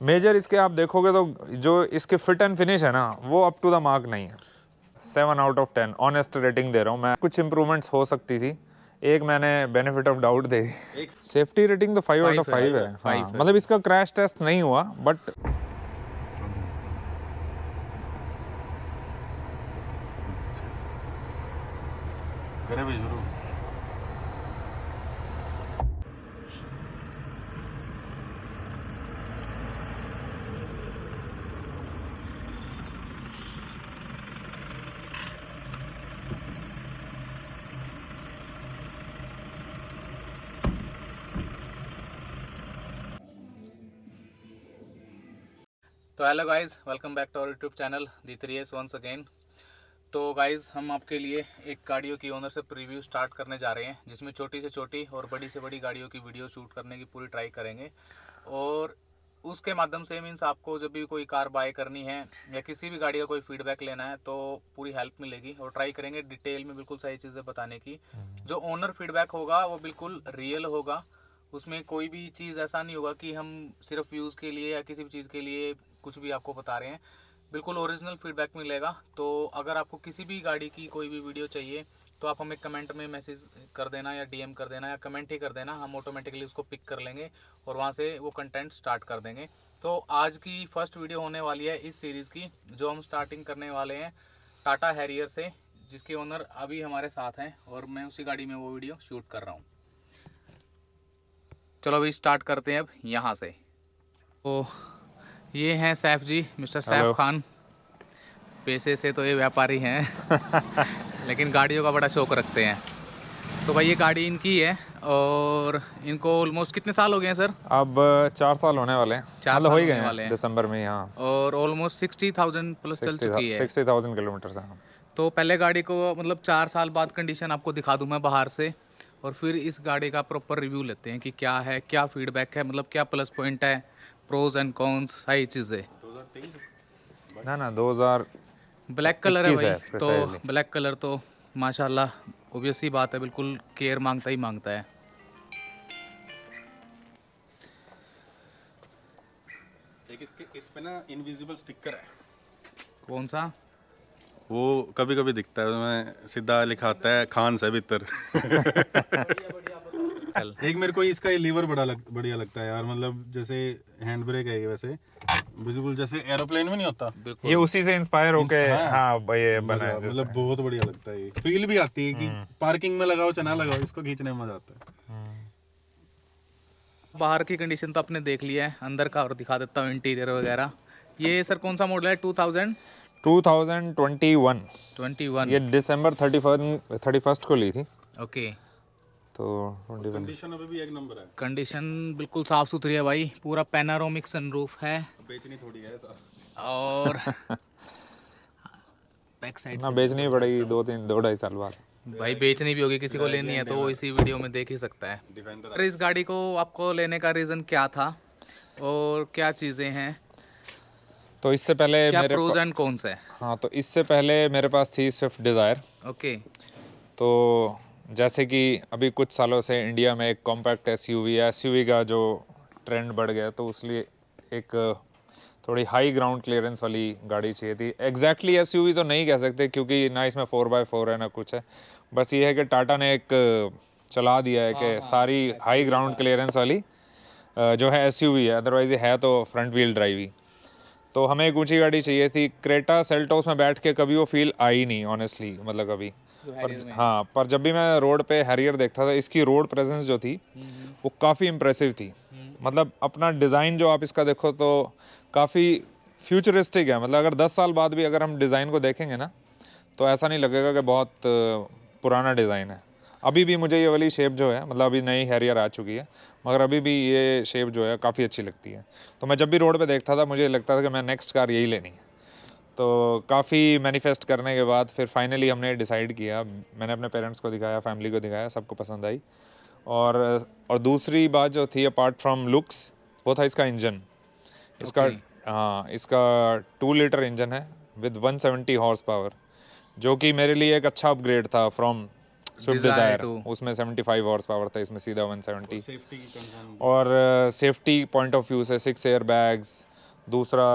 Major इसके आप देखोगे तो जो इसके फिट एंड फिनिश है ना वो अप टू द मार्क नहीं है। 7 आउट ऑफ 10 ऑनेस्ट रेटिंग दे रहा हूँ मैं। कुछ इंप्रूवमेंट्स हो सकती थी, एक मैंने benefit of doubt they the. Safety rating तो 5 आउट ऑफ 5 है। हाँ, मतलब इसका क्रैश टेस्ट नहीं हुआ बट करे भाई शुरू। तो hello guys, welcome back to our YouTube channel D3S once again. तो गाइस, हम आपके लिए एक गाड़ियों की ओनरशिप रिव्यू स्टार्ट करने जा रहे हैं, जिसमें छोटी से छोटी और बड़ी से बड़ी गाड़ियों की वीडियो शूट करने की पूरी ट्राई करेंगे। और उसके माध्यम से मीन्स आपको जब भी कोई कार बाय करनी है या किसी भी गाड़ी का कोई फीडबैक लेना है तो पूरी हेल्प मिलेगी। और ट्राई करेंगे डिटेल में बिल्कुल सही चीज़ें बताने की। जो ओनर फीडबैक होगा वो बिल्कुल रियल होगा, उसमें कोई भी चीज़ ऐसा नहीं होगा कि हम सिर्फ व्यूज़ के लिए या किसी भी चीज़ के लिए कुछ भी आपको बता रहे हैं। बिल्कुल ओरिजिनल फीडबैक मिलेगा। तो अगर आपको किसी भी गाड़ी की कोई भी वीडियो चाहिए तो आप हमें कमेंट में मैसेज कर देना या डीएम कर देना या कमेंट ही कर देना, हम ऑटोमेटिकली उसको पिक कर लेंगे और वहाँ से वो कंटेंट स्टार्ट कर देंगे। तो आज की फर्स्ट वीडियो होने वाली है इस सीरीज़ की, जो हम स्टार्टिंग करने वाले हैं टाटा हैरियर से, जिसके ओनर अभी हमारे साथ हैं और मैं उसी गाड़ी में वो वीडियो शूट कर रहा हूँ। चलो अभी स्टार्ट करते हैं अब यहाँ से। तो ये हैं सैफ जी, मिस्टर सैफ खान। पैसे से तो ये व्यापारी हैं लेकिन गाड़ियों का बड़ा शौक रखते हैं। तो भाई ये गाड़ी इनकी है और इनको ऑलमोस्ट कितने साल हो गए हैं सर? अब 4 साल होने वाले हैं, 4 मतलब हो साल ही गए होने हैं वाले हैं दिसंबर में। हाँ, और ऑलमोस्ट 60,000 प्लस चल चुकी है। 60,000 किलोमीटर से। हाँ, तो पहले गाड़ी को मतलब 4 साल बाद कंडीशन आपको दिखा दूँ मैं बाहर से, और फिर इस गाड़ी का प्रॉपर रिव्यू लेते हैं कि क्या है, क्या फीडबैक है, मतलब क्या प्लस पॉइंट है, प्रोज एंड कॉन्स, सारी चीज़ें। ना 2021 ब्लैक कलर है भाई, है तो प्रिसाइजली। ब्लैक कलर तो माशाल्लाह ऑब्वियस सी बात है, बिल्कुल केयर मांगता ही मांगता है। एक इसके इस पे ना इनविजिबल स्टिकर है, कौन सा? वो कभी कभी दिखता है, उसमें सीधा लिखा आता है खान से भीतर। चल एक मेरे को इसका ये लीवर बढ़िया लगता है यार, मतलब जैसे हैंड ब्रेक है ये, वैसे बिल्कुल जैसे एरोप्लेन में नहीं होता। ये बिल्कुल उसी से इंस्पायर होके हाँ, हाँ ये बना मजा है जैसे। मतलब बहुत बढ़िया लगता है। ये फील भी आती है कि पार्किंग में लगाओ चाहे ना लगाओ, इसको खींचने में मजा आता है। बाहर की कंडीशन तो आपने देख लिया है, अंदर का और दिखा देता हूँ इंटीरियर वगैरह। ये सर कौन सा मॉडल है? 2021। 2021। ये दिसंबर 31 को ली थी, ओके। तो 21। कंडीशन अभी भी एक नंबर है, कंडीशन बिल्कुल साफ़ सुथरी है भाई, पूरा पैनारोमिक सनरूफ है बेचनी थोड़ी है ऐसा। और बैक साइड ना से बेचनी पड़ेगी 2-2.5 साल बाद। भाई बेचनी भी होगी, किसी को लेनी है तो वो इसी वीडियो में देख ही सकता है। डिफेंडर अरे इस गाड़ी को आपको लेने का रीज़न क्या था और क्या चीज़ें हैं, तो इससे पहले क्या मेरे प्रोज एंड कॉन्स है? हाँ, तो इससे पहले मेरे पास थी स्विफ्ट डिज़ायर। ओके। तो जैसे कि अभी कुछ सालों से इंडिया में एक कॉम्पैक्ट एसयूवी या एसयूवी का जो ट्रेंड बढ़ गया, तो उसलिए एक थोड़ी हाई ग्राउंड क्लियरेंस वाली गाड़ी चाहिए थी। एग्जैक्टली एसयूवी तो नहीं कह सकते क्योंकि ना इसमें 4x4 है ना कुछ है, बस ये है कि टाटा ने एक चला दिया है कि सारी हाई ग्राउंड क्लियरेंस वाली जो है एसयूवी है, अदरवाइज ये है तो फ्रंट व्हील ड्राइव ही। तो हमें एक ऊंची गाड़ी चाहिए थी। क्रेटा सेल्टोस में बैठ के कभी वो फील आई नहीं ऑनेस्टली, मतलब कभी। पर हाँ, पर जब भी मैं रोड पे हैरियर देखता था, इसकी रोड प्रेजेंस जो थी वो काफ़ी इम्प्रेसिव थी। मतलब अपना डिज़ाइन जो आप इसका देखो तो काफ़ी फ्यूचरिस्टिक है। मतलब अगर 10 साल बाद भी अगर हम डिज़ाइन को देखेंगे ना, तो ऐसा नहीं लगेगा कि बहुत पुराना डिज़ाइन है। अभी भी मुझे ये वाली शेप जो है, मतलब अभी नई हैरियर आ चुकी है, मगर अभी भी ये शेप जो है काफ़ी अच्छी लगती है। तो मैं जब भी रोड पे देखता था मुझे लगता था कि मैं नेक्स्ट कार यही लेनी है। तो काफ़ी मैनिफेस्ट करने के बाद फिर फाइनली हमने डिसाइड किया। मैंने अपने पेरेंट्स को दिखाया, फैमिली को दिखाया, सबको पसंद आई। और दूसरी बात जो थी अपार्ट फ्रॉम लुक्स, वो था इसका इंजन। इसका हाँ, इसका 2 लीटर इंजन है विद 170 हॉर्स पावर, जो कि मेरे लिए एक अच्छा अपग्रेड था फ्रॉम स्विफ्ट Desire डिजायर, 2। उसमें 75 हॉर्स पावर था, इसमें सीधा 170। सेफ्टी की कंसर्न और सेफ्टी पॉइंट ऑफ व्यू से 6 एयर बैग्स, दूसरा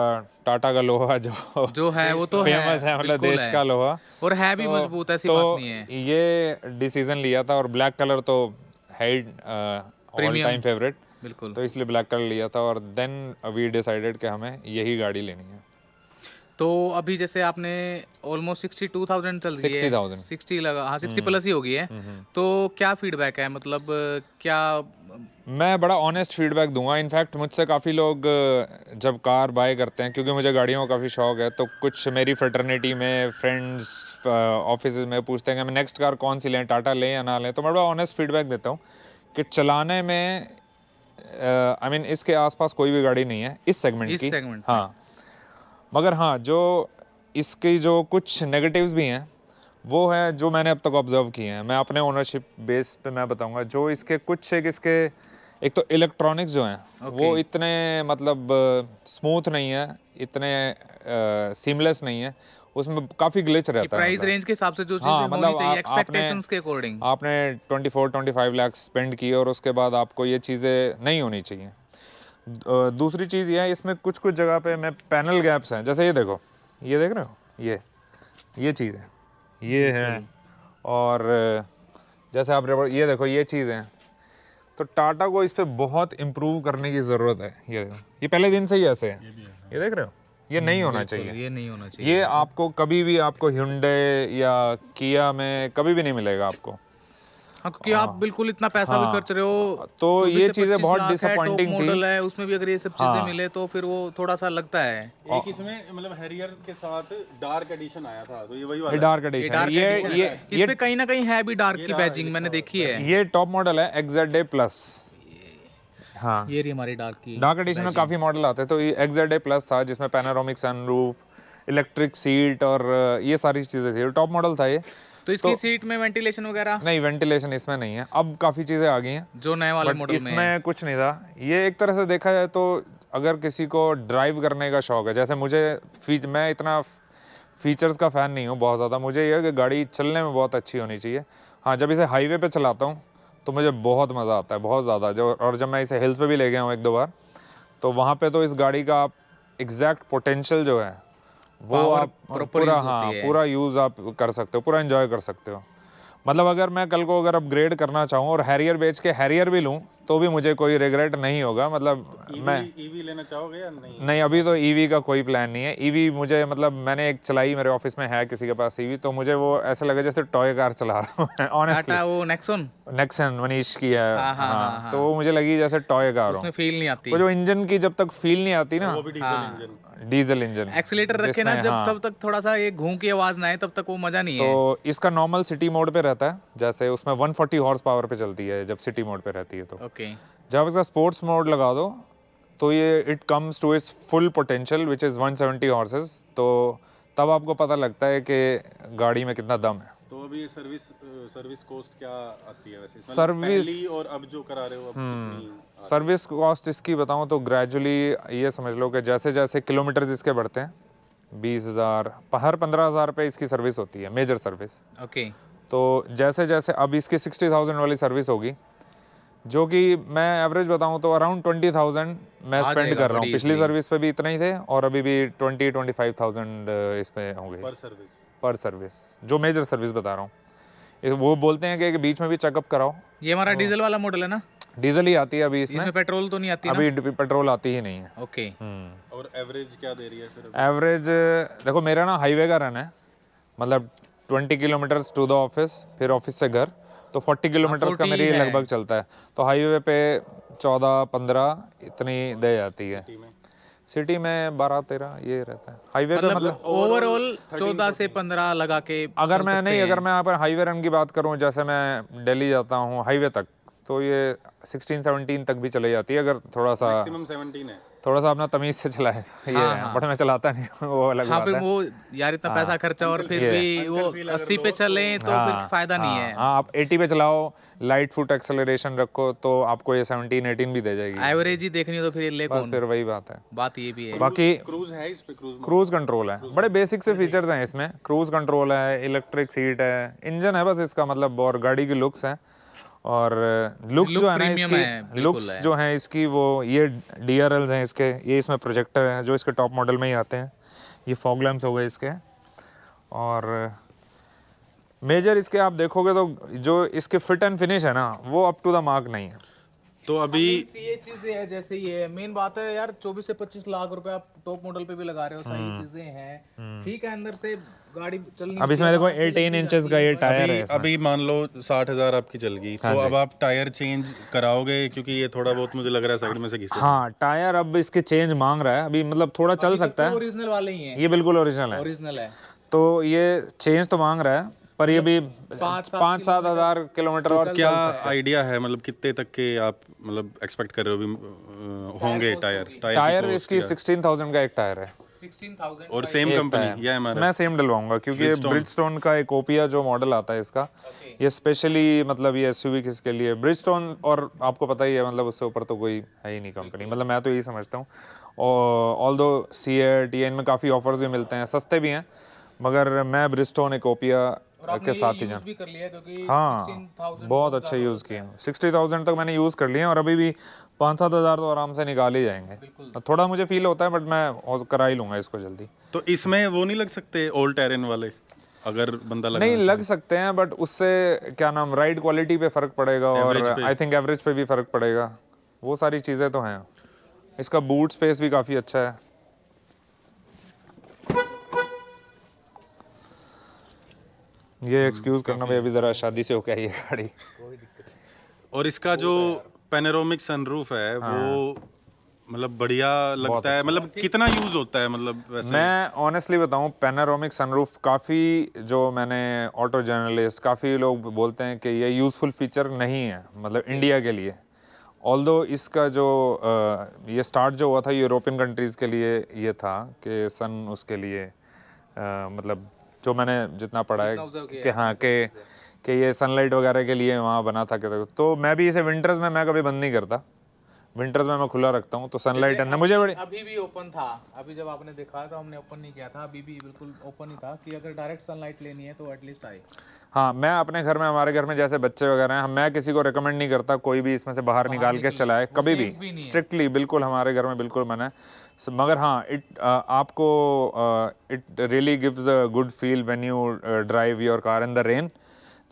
टाटा का लोहा जो है वो तो फेमस है, मतलब बिल्कुल देश का लोहा। और है भी तो- मजबूत, ऐसी तो बात नहीं है। ये डिसीजन लिया था, और ब्लैक कलर तो है ऑल Premium। टाइम फेवरेट, बिल्कुल। तो इसलिए ब्लैक कलर लिया था। और देन वी डिसाइडेड कि हमें यही गाड़ी लेनी है। तो अभी जैसे आपने ऑलमोस्ट 62,000 चल रही है, 60,000। 60 लगा, हाँ 60 प्लस ही होगी है। तो क्या फीडबैक है, मतलब क्या? मैं बड़ा ऑनेस्ट फीडबैक दूंगा। इनफैक्ट मुझसे काफ़ी लोग जब कार बाय करते हैं, क्योंकि मुझे गाड़ियों का काफ़ी शौक है, तो कुछ मेरी फ्रेटर्निटी में फ्रेंड्स ऑफिस में पूछते हैं कि हमें नेक्स्ट कार कौन सी लें, टाटा लें या ना लें। तो मैं बड़ा ऑनेस्ट फीडबैक देता हूँ कि चलाने में आई मीन इसके आसपास कोई भी गाड़ी नहीं है इस सेगमेंट इस की। सेगमेंट हाँ, मगर हाँ, जो इसकी जो कुछ नेगेटिव्स भी हैं वो है जो मैंने अब तक ऑब्जर्व किए हैं। मैं अपने ओनरशिप बेस पे मैं बताऊंगा, जो इसके कुछ इसके एक तो इलेक्ट्रॉनिक्स जो हैं वो इतने मतलब स्मूथ नहीं है, इतने सीमलेस नहीं है, उसमें काफ़ी ग्लिच रहता है। प्राइस मतलब रेंज के हिसाब से जो चीजें हाँ, होनी मतलब चाहिए आपने एक्सपेक्टेशंस के अकॉर्डिंग। आपने 24-25 लाख स्पेंड किए और उसके बाद आपको ये चीज़ें नहीं होनी चाहिए। दूसरी चीज़ ये है, इसमें कुछ कुछ जगह पे मैं पैनल गैप्स हैं, जैसे ये देखो, ये देख रहे हो, ये चीज़ है, ये है। और जैसे आप ये देखो, ये चीज़ है। तो टाटा को इस पे बहुत इम्प्रूव करने की ज़रूरत है। ये देखो, ये पहले दिन से ही ऐसे है, ये देख रहे हो, ये नहीं होना चाहिए। ये नहीं होना चाहिए। ये आपको कभी भी, आपको hyundai या किया में कभी भी नहीं मिलेगा आपको। हाँ, क्योंकि आप बिल्कुल इतना पैसा भी खर्च रहे हो, तो 24 ये से चीज़ें 25 बहुत लाख है, disappointing टॉप थी। मॉडल है, उसमें भी अगर ये सब चीजें मिले तो फिर वो थोड़ा सा लगता है। एक इसमें मतलब हैरियर के साथ डार्क एडिशन आया था, तो ये वही वाला डार्क एडिशन, डार्क ये एडिशन ये है। इस पे कहीं ना कहीं है भी डार्क की बैजिंग, मैंने देखी है। ये टॉप मॉडल है XZA प्लस। हाँ, ये रही हमारी डार्क की। डार्क एडिशन में काफ़ी मॉडल आते हैं, तो ये XZA प्लस था जिसमें पैनोरामिक सनरूफ, इलेक्ट्रिक सीट और ये सारी चीज़ें थी, टॉप मॉडल था ये। तो इसकी सीट में वेंटिलेशन वगैरह नहीं, वेंटिलेशन इसमें नहीं है, अब काफ़ी चीज़ें आ गई हैं, जो नए वाले बट मॉडल में है। इसमें कुछ नहीं था। ये एक तरह से देखा जाए तो अगर किसी को ड्राइव करने का शौक है, जैसे मुझे मैं इतना फीचर्स का फ़ैन नहीं हूँ बहुत ज़्यादा, मुझे ये है कि गाड़ी चलने में बहुत अच्छी होनी चाहिए। हाँ, जब इसे हाईवे पे चलाता हूँ तो मुझे बहुत मज़ा आता है, बहुत ज़्यादा। जो और जब मैं इसे हिल्स पे भी ले गया हूँ 1-2 बार, तो वहाँ पे तो इस गाड़ी का आप एग्जैक्ट पोटेंशियल जो है वो Power आप proper पूरा, use हाँ, होती है। पूरा यूज़ आप कर सकते हो, पूरा एंजॉय कर सकते हो। मतलब अगर मैं कल को अगर अपग्रेड करना चाहूँ और हैरियर बेच के हैरियर भी लूँ तो भी मुझे कोई रिग्रेट नहीं होगा। मतलब मैं ईवी लेना चाहोगे या नहीं? नहीं, अभी तो ईवी का कोई प्लान नहीं है। ईवी मुझे, मतलब मैंने एक चलाई, मेरे ऑफिस में है किसी के पास ईवी, तो मुझे वो ऐसा लगा जैसे टॉय कार चला रहा हूँ ऑनेस्टली। टाटा वो नेक्सॉन नेक्सन मनीष की है, हाँ, तो वो मुझे लगी जैसे टॉय कार हो। उसमें फील नहीं आती। वो जो इंजन की जब तक फील नहीं आती ना, वो भी diesel engine. Diesel engine, accelerator रखे ना जब, तब तक थोड़ा सा ये घूम की आवाज ना आए तब तक वो मजा नहीं है। तो इसका नॉर्मल सिटी मोड पे रहता है, जैसे उसमें 140 हॉर्स पावर पे चलती है जब सिटी मोड पे रहती है। तो ओके, जब इसका स्पोर्ट्स मोड लगा दो तो ये it comes to its full potential which is 170 horses. तो तब आपको पता लगता है कि गाड़ी में कितना दम है। तो अभी ये सर्विस कॉस्ट क्या आती है वैसे? मतलब सर्विस- पहली और अब जो करा रहे हो अब कितनी? सर्विस कॉस्ट इसकी बताऊं तो ग्रेजुअली ये समझ लो कि जैसे जैसे किलोमीटर इसके बढ़ते हैं, 20,000 हर 15,000 पे इसकी सर्विस होती है, मेजर सर्विस। ओके। तो जैसे जैसे अब इसकी 60,000 वाली सर्विस होगी, जो कि मैं एवरेज बताऊं तो अराउंड 20,000 मैं स्पेंड जाएगा कर रहा हूँ। बड़ी पिछली easily। सर्विस पे भी इतना ही थे और अभी भी 20-25,000 इस पे होंगे पर सर्विस? पर सर्विस, जो मेजर सर्विस बता रहा हूँ। वो बोलते हैं कि बीच में भी चेकअप कराओ। ये हमारा डीजल वाला मॉडल है ना? डीजल ही आती है अभी इसमें, इसमें पेट्रोल तो नहीं आती ना? अभी पेट्रोल आती ही नहीं है। ओके। और एवरेज क्या दे रही है फिर? एवरेज देखो, मेरा ना हाईवे का रन है, मतलब 20 किलोमीटर्स टू द ऑफिस, फिर ऑफिस से घर, तो 40 किलोमीटर्स का 40 मेरी है। लगभग चलता है। तो हाईवे पे 14-15 इतनी दे जाती है, सिटी में 12-13 ये रहता है हाईवे पे। मतलब ओवरऑल 14 से 15 लगा के अगर चल मैं सकते नहीं, हैं। अगर मैं यहाँ पर हाईवे रन की बात करूँ, जैसे मैं दिल्ली जाता हूँ हाईवे तक, तो ये 16-17 तक भी चले जाती है अगर थोड़ा सा। मैक्सिमम 17 है। थोड़ा सा अपना तमीज से चलाए ये हाँ, है, हाँ। बट मैं चलाता नहीं हूँ, वो अलग हाँ बात फिर है। वो यार इतना पैसा खर्चा और फिर ये भी वो 80 पे चले तो फिर फायदा नहीं है। हाँ, आप 80 पे चलाओ, लाइट फुट एक्सेलरेशन रखो तो आपको ये 17-18 भी दे जाएगी। एवरेज ही देखनी हो तो फिर ये ले बस कौन, फिर वही बात है। बात ये भी है। बाकी क्रूज है इस पे, क्रूज कंट्रोल है, बड़े बेसिक से फीचर्स हैं इसमें। क्रूज कंट्रोल है, इलेक्ट्रिक सीट है, इंजन है बस इसका मतलब, और गाड़ी की लुक्स हैं। और लुक्स लुक जो है ना प्रीमियम है, इसकी, बिल्कुल लुक्स है। जो हैं इसकी, वो ये DRLs हैं इसके, ये इसमें प्रोजेक्टर हैं जो इसके टॉप मॉडल में ही आते हैं। ये फॉग लैम्प्स हो गए इसके। और मेजर इसके आप देखोगे तो जो इसके फिट एंड फिनिश है ना, वो अप टू द मार्क नहीं है। तो अभी ये चीजें है, जैसे ये मेन बात है यार, 24 से 25 लाख रुपए आप टॉप मॉडल पे भी लगा रहे हो, सही चीजें हैं, ठीक है, अंदर से गाड़ी चलनी अब इसमें देखो 18 इंचेस का ये टायर है। अभी मान लो 60,000 आपकी चल गई, तो अब आप टायर चेंज कराओगे? क्योंकि ये थोड़ा बहुत मुझे लग रहा है साइड में से घिसे। हाँ, टायर अब इसके चेंज मांग रहा है अभी, मतलब थोड़ा चल सकता है। ओरिजिनल वाले ही हैं, ये बिल्कुल ओरिजिनल है, ओरिजिनल है। तो ये चेंज तो मांग रहा है, पर ये भी 5-7 हज़ार किलोमीटर और क्या आइडिया है मतलब कितने तक के आप मतलब एक्सपेक्ट कर रहे हो अभी होंगे टायर? टायर इसकी 16,000 का एक टायर है। 16,000 और सेम कंपनी या हमारा? मैं सेम डलवाऊंगा क्योंकि ये ब्रिजस्टोन का एक ओपिया जो मॉडल आता है इसका, ये स्पेशली मतलब ये एसयूवी किसके लिए, ब्रिजस्टोन, और आपको पता ही है मतलब उससे ऊपर तो कोई है ही नहीं कंपनी, मतलब मैं तो यही समझता हूँ। और ऑल्दो सीएट या इनमें काफ़ी ऑफर्स भी मिलते हैं, सस्ते भी हैं, मगर मैं ब्रिजस्टोन एक ओपिया के साथ ही यूज भी कर लिया क्योंकि हाँ 16,000 बहुत अच्छे यूज़ किए हैं। 60,000 तक मैंने यूज़ कर लिए हैं, और अभी भी 5-7 हज़ार तो आराम से निकाल ही जाएंगे। थोड़ा मुझे फील होता है, बट मैं करा ही लूँगा इसको जल्दी। तो इसमें वो नहीं लग सकते ऑल टेरेन वाले, अगर बंदा लगा? नहीं लग सकते हैं, बट उससे क्या नाम, राइड क्वालिटी पे फ़र्क पड़ेगा, और आई थिंक एवरेज पे भी फ़र्क पड़ेगा, वो सारी चीज़ें तो हैं। इसका बूट स्पेस भी काफ़ी अच्छा है। ये एक्सक्यूज़ करना भाई, अभी ज़रा शादी से होके आई है गाड़ी। और इसका जो पैनोरामिक सनरूफ है वो मतलब बढ़िया लगता है, मतलब कितना यूज होता है मतलब वैसे? मैं ऑनेस्टली बताऊं, पैनोरामिक सनरूफ काफ़ी, जो मैंने ऑटो जर्नलिस्ट, काफ़ी लोग बोलते हैं कि ये यूज़फुल फीचर नहीं है मतलब इंडिया के लिए। ऑल्दो इसका जो ये स्टार्ट जो हुआ था यूरोपियन कंट्रीज़ के लिए, ये था कि सन उसके लिए मतलब जो मैंने जितना पढ़ा है कि हाँ कि ये सनलाइट वगैरह के लिए वहाँ बना था। तो मैं भी इसे विंटर्स में मैं कभी बंद नहीं करता, विंटर्स में मैं खुला रखता हूँ, तो सनलाइट अंदर मुझे बड़ी। अभी भी ओपन था, अभी जब आपने देखा तो हमने ओपन नहीं किया था, अभी भी बिल्कुल ओपन ही था कि अगर डायरेक्ट सनलाइट लेनी है तो एटलीस्ट आए। हाँ, मैं अपने घर में, हमारे घर में जैसे बच्चे वगैरह हैं, मैं किसी को रिकमेंड नहीं करता कोई भी इसमें से बाहर निकाल के चलाए कभी भी, स्ट्रिक्टली बिल्कुल हमारे घर में बिल्कुल मना है। मगर हाँ, आपको it really gives a good feel when you drive your car in the rain.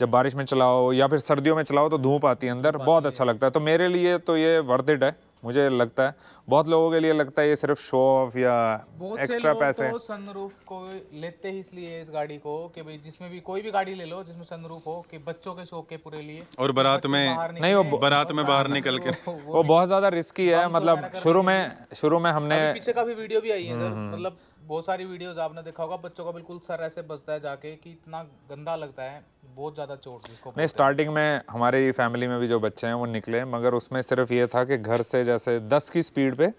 जब बारिश में चलाओ या फिर सर्दियों में चलाओ तो धूप आती है अंदर, बहुत अच्छा लगता है। तो मेरे लिए तो ये वर्थ इट है, मुझे लगता है। बहुत लोगों के लिए लगता है ये सिर्फ शो ऑफ या एक्स्ट्रा पैसे। तो सनरूफ को लेते ही इसलिए इस गाड़ी को कि भाई जिसमें भी कोई भी गाड़ी ले लो जिसमें सनरूफ हो, कि बच्चों के शौक के पूरे लिए, और बारात में नहीं, वो बारात में बाहर निकल के वो बहुत ज़्यादा रिस्की है। मतलब शुरू में हमने पीछे का भी वीडियो भी आई है सर, मतलब बहुत सारी वीडियोस आपने देखा होगा, बच्चों का बिल्कुल सर ऐसे बजता है जाके कि इतना गंदा लगता है, बहुत ज़्यादा चोट जिसको। नहीं, स्टार्टिंग में हमारी फैमिली में भी जो बच्चे हैं वो निकले, मगर उसमें सिर्फ ये था कि घर से जैसे 10 की स्पीड पे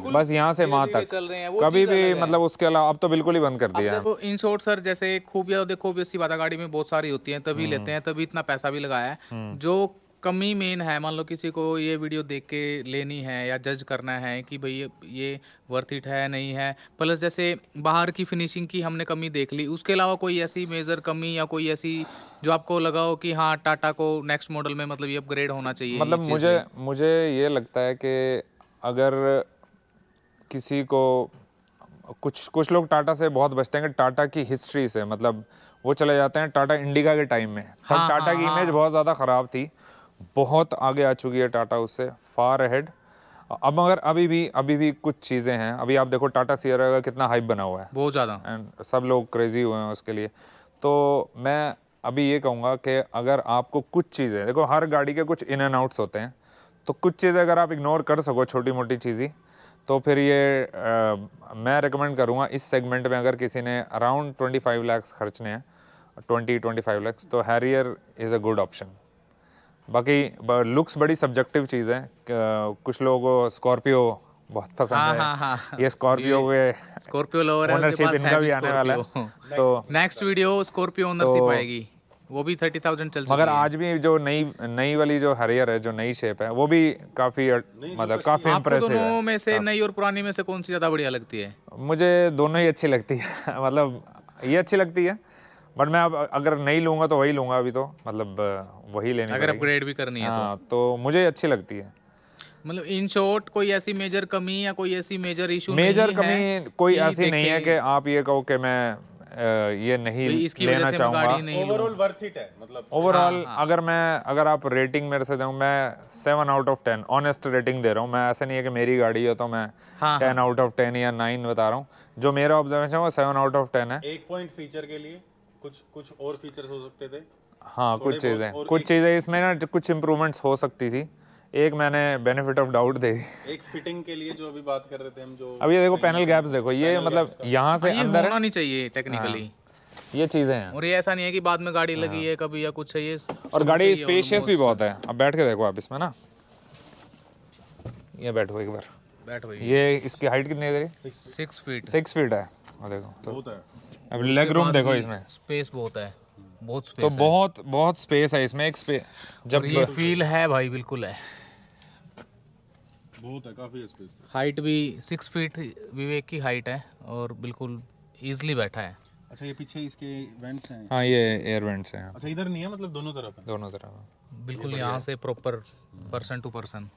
बस यहाँ से वहाँ तक चल रहे हैं, कभी भी, मतलब उसके अलावा अब तो बिल्कुल ही बंद कर दिया है। इन शॉर्ट सर, जैसे खूबियां तो देखो ऑब्वियसली बात है, गाड़ी में बहुत सारी होती हैं, तभी लेते हैं, तभी इतना पैसा भी लगाया है। जो कमी मेन है, मान लो किसी को ये वीडियो देख के लेनी है या जज करना है कि भाई ये वर्थ इट है नहीं है, प्लस जैसे बाहर की फिनिशिंग की हमने कमी देख ली, उसके अलावा कोई ऐसी मेजर कमी या कोई ऐसी जो आपको लगा हो कि हाँ टाटा को नेक्स्ट मॉडल में मतलब ये अपग्रेड होना चाहिए? मतलब मुझे ये लगता है कि अगर किसी को, कुछ लोग टाटा से बहुत बचते हैं कि टाटा की हिस्ट्री से, मतलब वो चले जाते हैं टाटा इंडिका के टाइम में, तब टाटा की इमेज बहुत ज़्यादा ख़राब थी, बहुत आगे आ चुकी है टाटा उससे, फार अहेड। अब मगर अभी भी कुछ चीज़ें हैं। अभी आप देखो टाटा सियरा का कितना हाइप बना हुआ है, बहुत ज़्यादा, एंड सब लोग क्रेजी हुए हैं उसके लिए। तो मैं अभी ये कहूँगा कि अगर आपको कुछ चीज़ें, देखो हर गाड़ी के कुछ इन एंड आउट्स होते हैं, तो कुछ चीज़ें अगर आप इग्नोर कर सको, छोटी मोटी चीज़ ही, तो फिर ये मैं रिकमेंड करूँगा इस सेगमेंट में, अगर किसी ने अराउंड 25 लाख खर्चने हैं, 20-25 लाख, तो Harrier is a good option. बाकी लुक्स बड़ी सब्जेक्टिव चीज़ है, कुछ लोगों को स्कॉर्पियो बहुत पसंद हाँ, है। हाँ, हाँ। ये स्कॉर्पियो के स्कॉर्पियो लवर है, उनके ओनरशिप पास इनका है भी आने वाला है। स्कॉर्पियो। तो नेक्स्ट वीडियो स्कॉर्पियो ओनरशिप आएगी, वो भी 30,000 चल चुकी मगर है। आज भी जो नई वाली जो हरियर है, जो नई शेप है, वो भी काफ़ी मतलब काफ़ी आपको इम्प्रेसिव दोनों में है। से नई और पुरानी में से कौन सी ज़्यादा बढ़िया लगती है? मुझे दोनों ही अच्छी लगती है मतलब ये अच्छी लगती है, बट मैं अब अगर नहीं लूँगा तो वही लूँगा अभी, तो मतलब वही लेनी अगर पड़ेगी। अपग्रेड भी करनी है तो हाँ, तो मुझे अच्छी लगती है। मतलब इन शॉर्ट कोई ऐसी मेजर कमी या कोई ऐसी मेजर इशू मेजर नहीं है कमी कोई कि ऐसी नहीं है कि आप ये कहो कि मैं ये नहीं भाई इसकी वजह लेना से मैं चाहूँगा। गाड़ी नहीं लूँ। ओवरऑल वर्थ इट है मतलब। ओवरऑल अगर आप रेटिंग मेरे से दूँ, मैं 7 आउट ऑफ 10 ऑनेस्ट रेटिंग दे रहा हूँ मैं। ऐसा नहीं है कि मेरी गाड़ी है तो मैं 10 आउट ऑफ 10 या 9 बता रहा हूँ। जो मेरा ऑब्जर्वेशन है वो 7 आउट ऑफ 10 है। एक पॉइंट फीचर के लिए कुछ और फीचर्स हो सकते थे। हाँ, कुछ चीज़ें इसमें ना कुछ इम्प्रूवमेंट्स हो सकती थी। एक मैंने बेनिफिट ऑफ डाउट दे दी। एक फिटिंग के लिए जो अभी बात कर रहे थे हम, जो अब ये देखो पैनल गैप्स देखो, ये मतलब यहाँ से ये अंदर होना है, नहीं चाहिए टेक्निकली। ये चीज़ें हैं। और ये ऐसा नहीं है कि बाद में गाड़ी लगी है कभी या कुछ है, ये और गाड़ी स्पेशियस भी बहुत है। अब बैठ के देखो आप इसमें ना, ये बैठो एक बार, बैठ भाई। ये इसकी हाइट कितनी है तेरी? 6 फीट 6 फीट है। और देखो तो बहुत है। अब लेग रूम देखो इसमें, स्पेस बहुत है, बहुत तो स्पेस बहुत स्पेस है इसमें। एक स्पेस जब ये फील है भाई, बिल्कुल है। बहुत है, काफी स्पेस है। हाइट भी 6 फीट विवेक की हाइट है और बिल्कुल इजीली बैठा है। अच्छा, ये पीछे इसके वेंट्स हैं। हाँ, ये एयर वेंट्स हैं अच्छा, इधर नहीं है मतलब, दोनों तरफ है। दोनों तरफ। बिल्कुल यहाँ से प्रॉपर पर्सन टू पर्सन।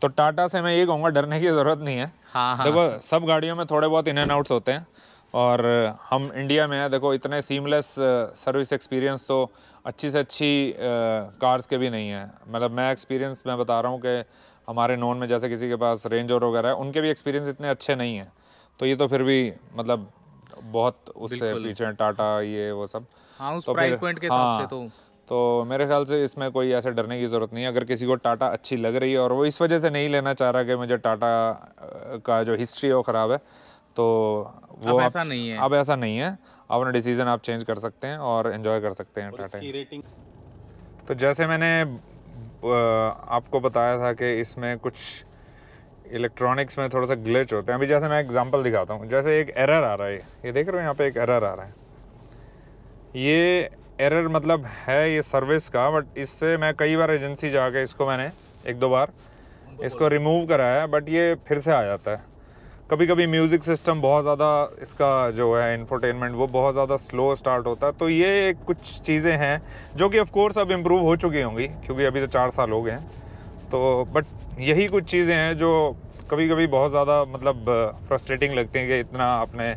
तो टाटा से मैं ये कहूँगा डरने की ज़रूरत नहीं है। हाँ देखो सब गाड़ियों में थोड़े बहुत इन एंड आउट्स होते हैं, और हम इंडिया में हैं, देखो इतने सीमलेस सर्विस एक्सपीरियंस तो अच्छी से अच्छी कार्स के भी नहीं है। मतलब मैं एक्सपीरियंस मैं बता रहा हूँ कि हमारे नॉन में जैसे किसी के पास रेंज रोवर वगैरह है, उनके भी एक्सपीरियंस इतने अच्छे नहीं हैं। तो ये तो फिर भी मतलब बहुत उससे पीछे हैं टाटा, ये वो सब। हाँ, उस तो प्राइस फिर- पॉइंट के हिसाब से हाँ, तो मेरे ख्याल से इसमें कोई ऐसे डरने की ज़रूरत नहीं है। अगर किसी को टाटा अच्छी लग रही है और वो इस वजह से नहीं लेना चाह रहा कि मुझे टाटा का जो हिस्ट्री है वो ख़राब है, तो वो अब ऐसा नहीं है। अब ऐसा नहीं है। अपना डिसीज़न आप चेंज कर सकते हैं और एंजॉय कर सकते हैं और टाटा। इसकी रेटिंग तो जैसे मैंने आपको बताया था कि इसमें कुछ इलेक्ट्रॉनिक्स में थोड़ा सा ग्लिच होते हैं। अभी जैसे मैं एग्जांपल दिखाता हूँ, जैसे एक एरर आ रहा है, ये देख रहे हो यहाँ पे एक एरर आ रहा है। ये एरर मतलब है ये सर्विस का, बट इससे मैं कई बार एजेंसी जाके इसको मैंने 1-2 बार इसको रिमूव कराया, बट ये फिर से आ जाता है। कभी कभी म्यूज़िक सिस्टम बहुत ज़्यादा, इसका जो है इंफोटेनमेंट वो बहुत ज़्यादा स्लो स्टार्ट होता है। तो ये कुछ चीज़ें हैं जो कि ऑफ कोर्स अब इम्प्रूव हो चुकी होंगी, क्योंकि अभी तो 4 साल हो गए हैं। तो बट यही कुछ चीज़ें हैं जो कभी कभी बहुत ज़्यादा मतलब फ्रस्ट्रेटिंग लगती हैं कि इतना आपने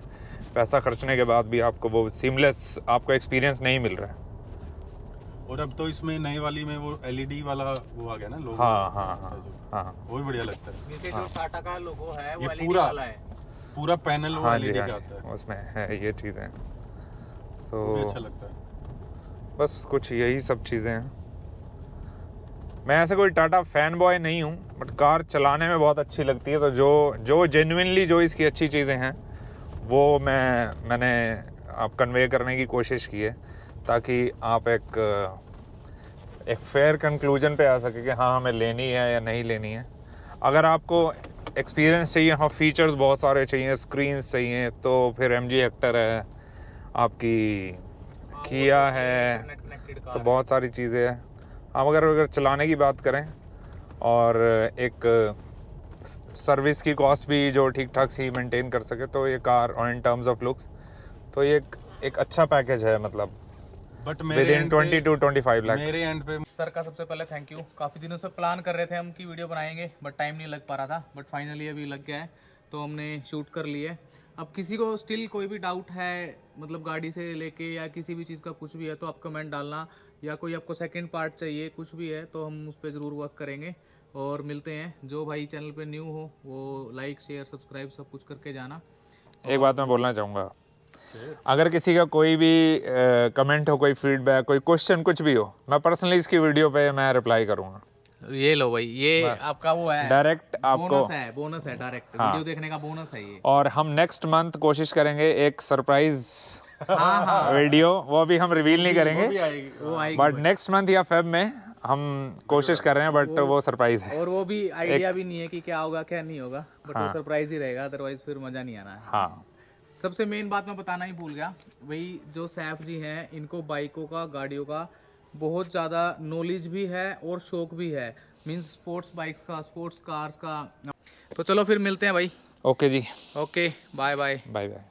पैसा खर्चने के बाद भी आपको वो सीमलेस आपको एक्सपीरियंस नहीं मिल रहा है। और अब तो इसमें नई वाली में वो एलईडी वाला वो आ गया ना लोगो। हाँ, वो भी बढ़िया लगता है। नीचे जो टाटा का लोगो है वो ये एलईडी पूरा वाला है। पूरा पैनल वो हाँ एलईडी जी, का हाँ आता जी, है, उसमें है ये चीज़ें। वो भी तो अच्छा लगता है। बस कुछ यही सब चीज़ें हैं। मैं ऐसे कोई टाटा फैन बॉय नहीं हूँ, बट कार चलाने में बहुत अच्छी लगती है। तो जो जेन्युइनली जो इसकी अच्छी चीज़ें हैं वो मैंने आप कन्वे करने की कोशिश की है, ताकि आप एक फेयर कंक्लूजन पे आ सके कि हाँ हमें लेनी है या नहीं लेनी है। अगर आपको एक्सपीरियंस चाहिए, हाँ फीचर्स बहुत सारे चाहिए, स्क्रीन्स चाहिए, तो फिर MG हेक्टर है, आपकी किया है, तो बहुत सारी चीज़ें हैं। हम अगर चलाने की बात करें और एक सर्विस की कॉस्ट भी जो ठीक ठाक सी मेंटेन कर सके, तो ये कार और इन टर्म्स ऑफ लुक्स तो ये एक अच्छा पैकेज है। मतलब but with in 20 to 25 lakh. मेरे एंड पे सर का सबसे पहले थैंक यू। काफ़ी दिनों से प्लान कर रहे थे हम कि वीडियो बनाएंगे, बट टाइम नहीं लग पा रहा था, बट फाइनली अभी लग गया है तो हमने शूट कर लिए। अब किसी को स्टिल कोई भी डाउट है मतलब गाड़ी से लेके या किसी भी चीज़ का कुछ भी है तो आप कमेंट डालना, या कोई आपको सेकंड पार्ट चाहिए कुछ भी है तो हम उस पर ज़रूर वर्क करेंगे। और मिलते हैं। जो भाई चैनल पे न्यू हो वो लाइक शेयर सब्सक्राइब सब कुछ करके जाना। एक बात मैं बोलना चाहूँगा, अगर किसी का कोई भी कमेंट हो, कोई फीडबैक, कोई क्वेश्चन, कुछ भी हो, मैं पर्सनली इसकी वीडियो पे मैं रिप्लाई करूँगा। ये लो भाई, ये आपका वो है डायरेक्ट आपको बोनस है डायरेक्ट वीडियो देखने का बोनस है ये। और हम नेक्स्ट मंथ कोशिश करेंगे एक सरप्राइज हाँ वीडियो, वो भी हम रिवील नहीं करेंगे, भी आएगी। वो आएगी बट नेक्स्ट मंथ या फेब में हम कोशिश कर रहे हैं बट वो सरप्राइज है। और वो भी आइडिया भी नहीं है कि क्या होगा क्या नहीं होगा, बट हाँ। वो सरप्राइज ही रहेगा, अदरवाइज फिर मजा नहीं आना है। हाँ सबसे मेन बात मैं बताना ही भूल गया, वही जो सैफ जी हैं इनको बाइकों का, गाड़ियों का बहुत ज़्यादा नॉलेज भी है और शौक भी है, मींस स्पोर्ट्स बाइक्स का, स्पोर्ट्स कार्स का। तो चलो फिर मिलते हैं भाई। ओके जी, okay, bye bye. Bye bye.